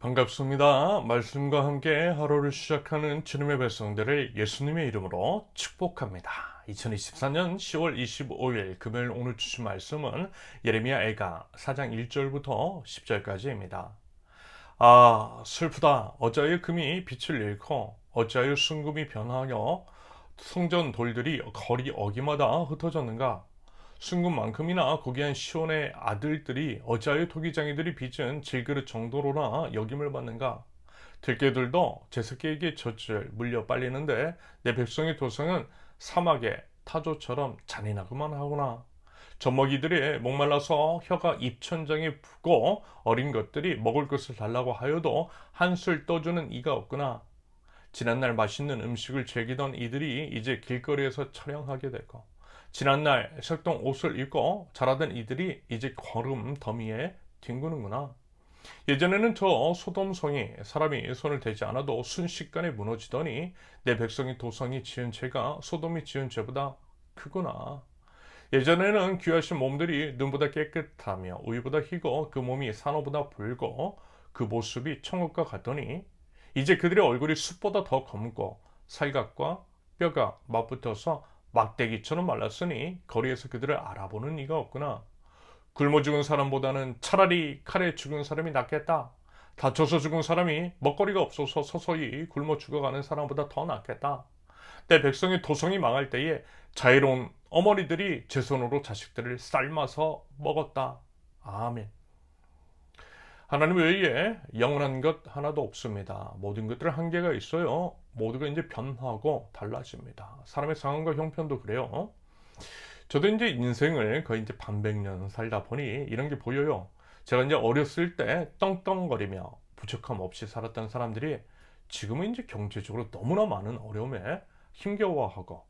반갑습니다. 말씀과 함께 하루를 시작하는 주님의 백성들을 예수님의 이름으로 축복합니다. 2024년 10월 25일 금요일 오늘 주신 말씀은 예레미야 애가 4장 1절부터 10절까지입니다. 아, 슬프다. 어찌하여 금이 빛을 잃고 어찌하여 순금이 변하여 성전 돌들이 거리 어기마다 흩어졌는가? 순금만큼이나 고귀한 시온의 아들들이 어찌하여 토기장이들이 빚은 질그릇 정도로나 역임을 받는가? 들깨들도 제새끼에게 젖을 물려 빨리는데 내 백성의 도성은 사막의 타조처럼 잔인하구만 하구나. 젖먹이들이 목말라서 혀가 입천장에 붓고 어린 것들이 먹을 것을 달라고 하여도 한술 떠주는 이가 없구나. 지난날 맛있는 음식을 즐기던 이들이 이제 길거리에서 처량하게 되고 지난날 색동 옷을 입고 자라던 이들이 이제 거름 더미에 뒹구는구나. 예전에는 저 소돔성이 사람이 손을 대지 않아도 순식간에 무너지더니 내 백성이 도성이 지은 죄가 소돔이 지은 죄보다 크구나. 예전에는 귀하신 몸들이 눈보다 깨끗하며 우유보다 희고 그 몸이 산호보다 붉고 그 모습이 천국과 같더니 이제 그들의 얼굴이 숯보다 더 검고 살갑과 뼈가 맞붙어서 막대기처럼 말랐으니 거리에서 그들을 알아보는 이가 없구나. 굶어 죽은 사람보다는 차라리 칼에 죽은 사람이 낫겠다. 다쳐서 죽은 사람이 먹거리가 없어서 서서히 굶어 죽어가는 사람보다 더 낫겠다. 내 백성의 도성이 망할 때에 자유로운 어머니들이 제 손으로 자식들을 삶아서 먹었다. 아멘. 하나님 외에 영원한 것 하나도 없습니다. 모든 것들은 한계가 있어요. 모두가 이제 변하고 달라집니다. 사람의 상황과 형편도 그래요. 저도 이제 인생을 거의 이제 반백년 살다 보니 이런 게 보여요. 제가 이제 어렸을 때 떵떵거리며 부족함 없이 살았던 사람들이 지금은 이제 경제적으로 너무나 많은 어려움에 힘겨워하고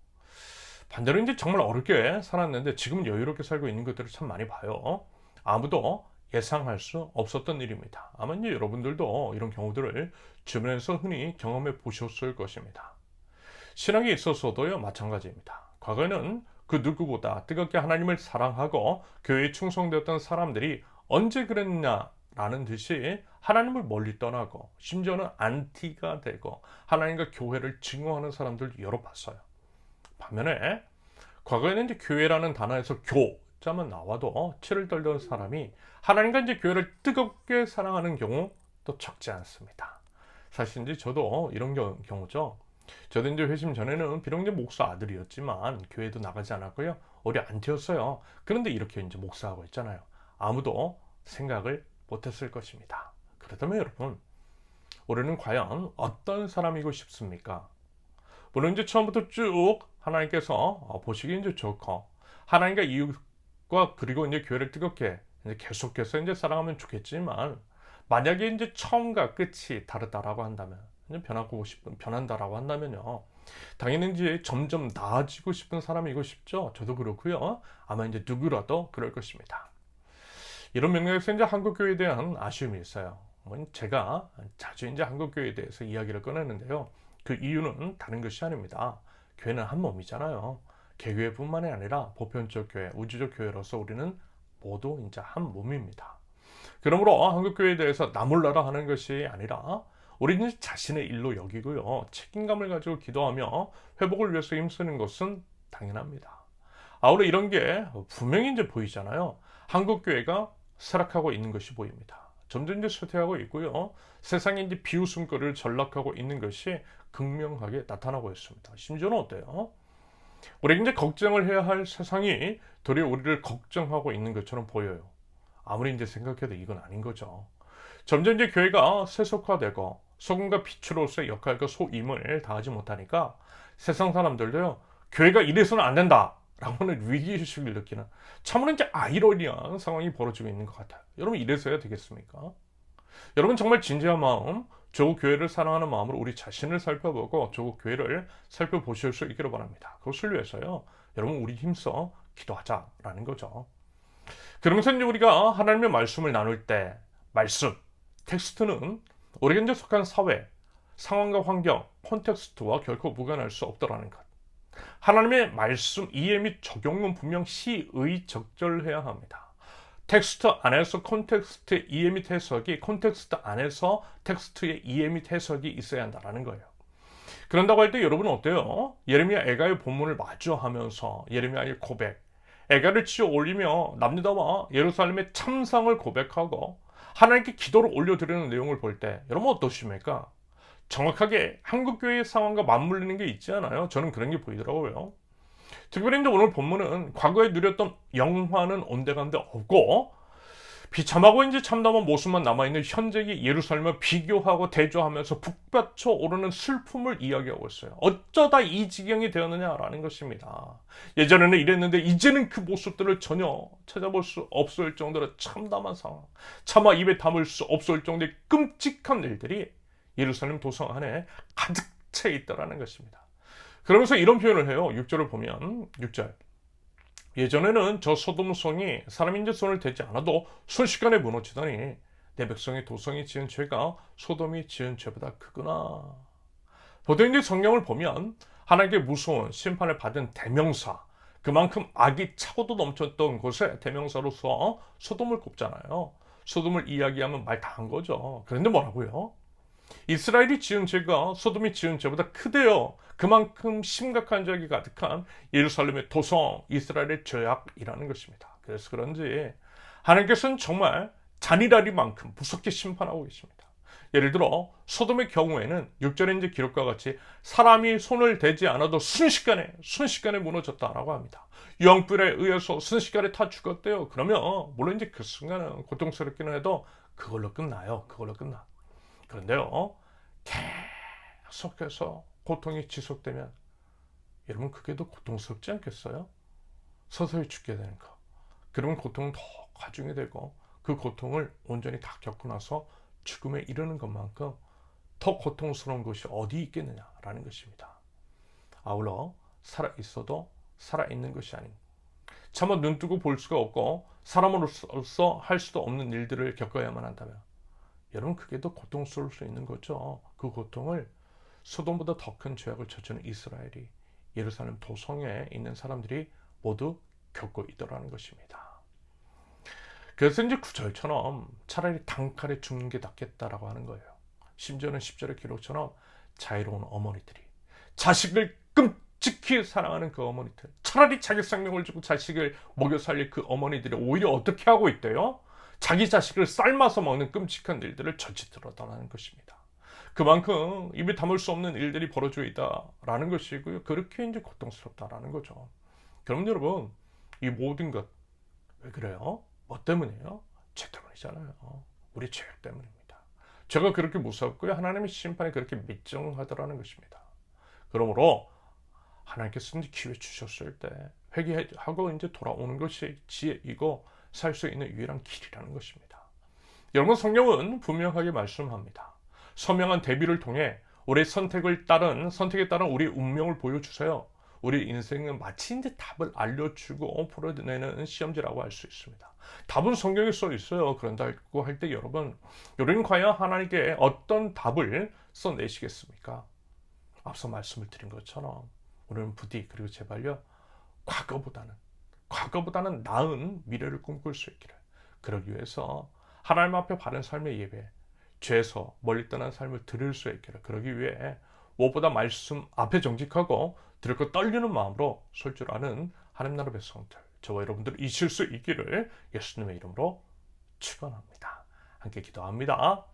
반대로 이제 정말 어렵게 살았는데 지금은 여유롭게 살고 있는 것들을 참 많이 봐요. 아무도 예상할 수 없었던 일입니다. 아마 이제 여러분들도 이런 경우들을 주변에서 흔히 경험해 보셨을 것입니다. 신앙에 있어서도요, 마찬가지입니다. 과거에는 그 누구보다 뜨겁게 하나님을 사랑하고 교회에 충성되었던 사람들이 언제 그랬냐라는 듯이 하나님을 멀리 떠나고 심지어는 안티가 되고 하나님과 교회를 증오하는 사람들도 여러 봤어요. 반면에 과거에는 이제 교회라는 단어에서 교자만 나와도 치를 떨던 사람이 하나님과 이제 교회를 뜨겁게 사랑하는 경우 또 적지 않습니다. 사실 이제 저도 이런 경우죠. 저도 이제 회심 전에는 비록 이제 목사 아들이었지만 교회도 나가지 않았고요. 오래 안 튀었어요. 그런데 이렇게 이제 목사하고 있잖아요. 아무도 생각을 못했을 것입니다. 그렇다면 여러분, 우리는 과연 어떤 사람이고 싶습니까? 물론 이제 처음부터 쭉 하나님께서 보시기 이제 좋고 하나님과 이웃과 그리고 이제 교회를 뜨겁게 이제 계속해서 이제 사랑하면 좋겠지만 만약에 이제 처음과 끝이 다르다라고 한다면 변한다라고 한다면요. 당연히 이제 점점 나아지고 싶은 사람이고 싶죠. 저도 그렇고요. 아마 이제 누구라도 그럴 것입니다. 이런 맥락에서 이제 한국 교회에 대한 아쉬움이 있어요. 제가 자주 이제 한국 교회에 대해서 이야기를 꺼내는데요. 그 이유는 다른 것이 아닙니다. 교회는 한 몸이잖아요. 개교회뿐만이 아니라 보편적 교회, 우주적 교회로서 우리는 모두 이제 한 몸입니다. 그러므로 한국 교회에 대해서 나몰라라 하는 것이 아니라 우리는 자신의 일로 여기고요. 책임감을 가지고 기도하며 회복을 위해서 힘쓰는 것은 당연합니다. 아울러 이런 게 분명히 이제 보이잖아요. 한국 교회가 쇠락하고 있는 것이 보입니다. 점점 이제 쇠퇴하고 있고요. 세상에 이제 비웃음거리를 전락하고 있는 것이 극명하게 나타나고 있습니다. 심지어는 어때요? 우리가 이제 걱정을 해야 할 세상이 도리어 우리를 걱정하고 있는 것처럼 보여요. 아무리 이제 생각해도 이건 아닌 거죠. 점점 이제 교회가 세속화되고 소금과 빛으로서의 역할과 소임을 다하지 못하니까 세상 사람들도요, 교회가 이래서는 안 된다 라고 하는 위기의식을 느끼는 참으로 이제 아이러니한 상황이 벌어지고 있는 것 같아요. 여러분, 이래서 해야 되겠습니까? 여러분, 정말 진지한 마음, 조국 교회를 사랑하는 마음으로 우리 자신을 살펴보고 조국 교회를 살펴보실 수 있기를 바랍니다. 그것을 위해서요, 여러분, 우리 힘써 기도하자라는 거죠. 그러면서 이제 우리가 하나님의 말씀을 나눌 때 말씀, 텍스트는 우리가 이제 속한 사회, 상황과 환경, 콘텍스트와 결코 무관할 수 없다라는 것. 하나님의 말씀 이해 및 적용은 분명 시의적절해야 합니다. 텍스트 안에서 콘텍스트의 이에밋 해석이, 콘텍스트 안에서 텍스트의 이에밋 해석이 있어야 한다는 거예요. 그런다고 할 때 여러분은 어때요? 예레미야 애가의 본문을 마주하면서 예레미야의 고백, 애가를 치어 올리며 남유다와 예루살렘의 참상을 고백하고 하나님께 기도를 올려드리는 내용을 볼 때 여러분 어떠십니까? 정확하게 한국교회의 상황과 맞물리는 게 있지 않아요? 저는 그런 게 보이더라고요. 특별히 이제 오늘 본문은 과거에 누렸던 영화는 온데간데 없고 비참하고 이제 참담한 모습만 남아있는 현재의 예루살렘을 비교하고 대조하면서 북받쳐 오르는 슬픔을 이야기하고 있어요. 어쩌다 이 지경이 되었느냐라는 것입니다. 예전에는 이랬는데 이제는 그 모습들을 전혀 찾아볼 수 없을 정도로 참담한 상황, 차마 입에 담을 수 없을 정도의 끔찍한 일들이 예루살렘 도성 안에 가득 차 있다라는 것입니다. 그러면서 이런 표현을 해요. 6절을 보면 6절. 예전에는 저 소돔성이 사람인지 손을 대지 않아도 순식간에 무너지더니 내 백성의 도성이 지은 죄가 소돔이 지은 죄보다 크구나. 보통 이제 성경을 보면 하나님께 무서운 심판을 받은 대명사, 그만큼 악이 차고도 넘쳤던 곳에 대명사로서 소돔을 꼽잖아요. 소돔을 이야기하면 말 다 한 거죠. 그런데 뭐라고요? 이스라엘이 지은 죄가 소돔이 지은 죄보다 크대요. 그만큼 심각한 죄가 가득한 예루살렘의 도성, 이스라엘의 죄악이라는 것입니다. 그래서 그런지 하나님께서는 정말 잔인하리만큼 무섭게 심판하고 계십니다. 예를 들어 소돔의 경우에는 6절에 이제 기록과 같이 사람이 손을 대지 않아도 순식간에 무너졌다라고 합니다. 유황불에 의해서 순식간에 다 죽었대요. 그러면 물론 이제 그 순간은 고통스럽기는 해도 그걸로 끝나요. 그걸로 끝나. 그런데요, 계속해서 고통이 지속되면 여러분 그게 더 고통스럽지 않겠어요? 서서히 죽게 되는 거. 그러면 고통은 더 가중이 되고 그 고통을 온전히 다 겪고 나서 죽음에 이르는 것만큼 더 고통스러운 것이 어디 있겠느냐라는 것입니다. 아울러 살아있어도 살아있는 것이 아닌, 차마 눈뜨고 볼 수가 없고 사람으로서 할 수도 없는 일들을 겪어야만 한다면 여러분 그게 더 고통스러울 수 있는 거죠. 그 고통을 소돔보다 더 큰 죄악을 저지른 이스라엘이, 예루살렘 도성에 있는 사람들이 모두 겪고 있더라는 것입니다. 그래서 이제 9절처럼 차라리 단칼에 죽는 게 낫겠다라고 하는 거예요. 심지어는 10절의 기록처럼 자유로운 어머니들이, 자식을 끔찍히 사랑하는 그 어머니들, 차라리 자기 생명을 주고 자식을 먹여 살릴 그 어머니들이 오히려 어떻게 하고 있대요? 자기 자식을 삶아서 먹는 끔찍한 일들을 저지르더라는 것입니다. 그만큼 입에 담을 수 없는 일들이 벌어지고 있다라는 것이고요. 그렇게 이제 고통스럽다라는 거죠. 그럼 여러분, 이 모든 것 왜 그래요? 뭐 때문이에요? 죄 때문이잖아요. 우리 죄악 때문입니다. 죄가 그렇게 무섭고요. 하나님의 심판이 그렇게 밀정하더라는 것입니다. 그러므로 하나님께서 이제 기회 주셨을 때 회개하고 이제 돌아오는 것이 지혜이고 살 수 있는 유일한 길이라는 것입니다. 여러분 성경은 분명하게 말씀합니다. 선명한 대비를 통해 우리의 선택에 따른 우리의 운명을 보여주세요. 우리 인생은 마치 이제 답을 알려주고 풀어내는 시험지라고 할 수 있습니다. 답은 성경에 써 있어요. 그런다고 할 때 여러분, 우리는 과연 하나님께 어떤 답을 써내시겠습니까? 앞서 말씀을 드린 것처럼 우리는 부디 그리고 제발요, 과거보다는 나은 미래를 꿈꿀 수 있기를, 그러기 위해서 하나님 앞에 바른 삶의 예배, 죄에서 멀리 떠난 삶을 드릴 수 있기를, 그러기 위해 무엇보다 말씀 앞에 정직하고 들고 떨리는 마음으로 설 줄 아는 하나님 나라 백성들, 저와 여러분들 이실 수 있기를 예수님의 이름으로 축원합니다. 함께 기도합니다.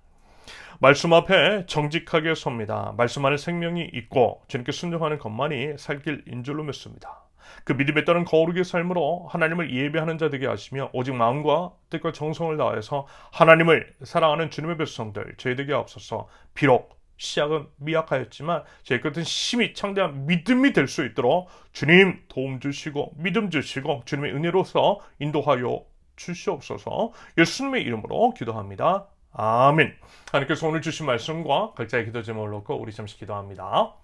말씀 앞에 정직하게 섭니다. 말씀 안에 생명이 있고 주님께 순종하는 것만이 살 길인 줄로 믿습니다. 그 믿음에 따른 거룩의 삶으로 하나님을 예배하는 자 되게 하시며 오직 마음과 뜻과 정성을 다해서 하나님을 사랑하는 주님의 백성들 저희 되게 하옵소서. 비록 시작은 미약하였지만 저희 끝은 심히 창대한 믿음이 될 수 있도록 주님 도움 주시고 믿음 주시고 주님의 은혜로서 인도하여 주시옵소서. 예수님의 이름으로 기도합니다. 아멘. 하나님께서 오늘 주신 말씀과 각자의 기도 제목을 놓고 우리 잠시 기도합니다.